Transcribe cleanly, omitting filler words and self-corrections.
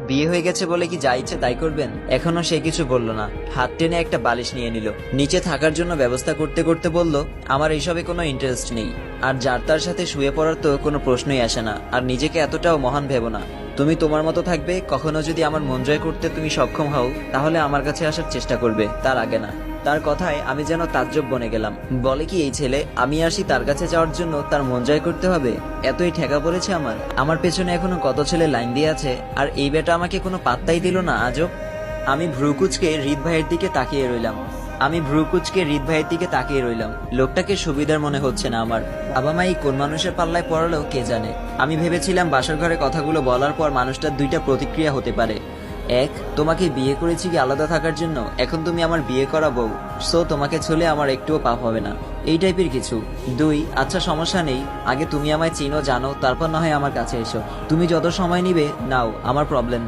বিয়ে হয়ে গেছে বলে কি যা ইচ্ছে তাই করবেন? এখনো সে কিছু বলল না। হাত টেনে একটা বালিশ নিয়ে নিল, নিচে থাকার জন্য ব্যবস্থা করতে করতে বলল, আমার এইসবে কোনো ইন্টারেস্ট নেই, আর যার তার সাথে শুয়ে পড়ার তো কোনো প্রশ্নই আসে না, আর নিজেকে এতটাও মহান ভেবো না। তুমি তোমার মতো থাকবে, কখনো যদি আমার মন জয় করতে তুমি সক্ষম হও তাহলে আমার কাছে আসার চেষ্টা করবে, তার আগে না। তার কথায় আমি যেন তাজ্জব বনে গেলাম। বলে কি এই ছেলে, আমি আসি তার কাছে যাওয়ার জন্য তার মন জয় করতে হবে? এতই ঠেকা পড়েছে আমার পেছনে এখনো কত ছেলে লাইন দিয়ে আছে, আর এই বেটা আমাকে কোনো পাত্তাই দিল না আজব। আমি ভ্রুকুচকে হৃদ ভাইয়ের দিকে তাকিয়ে রইলাম। লোকটাকে সুবিধার মনে হচ্ছে না আমার। বাবা মা এই কোন মানুষের পাল্লায় পড়ালো কে জানে। আমি ভেবেছিলাম বাসার ঘরে কথাগুলো বলার পর মানুষটার দুইটা প্রতিক্রিয়া হতে পারে। এক, তোমাকে বিয়ে করেছি কি আলাদা থাকার জন্য, এখন তুমি আমার বিয়ে করা বউ, সো তোমাকে ছুলে আমার একটুও পাপ হবে না, এই টাইপের কিছু। দুই, আচ্ছা সমস্যা নেই, আগে তুমি আমায় চিনো জানো, তারপর না হয় আমার কাছে এসো, তুমি যত সময় নিবে নাও, আমার প্রবলেম নেই।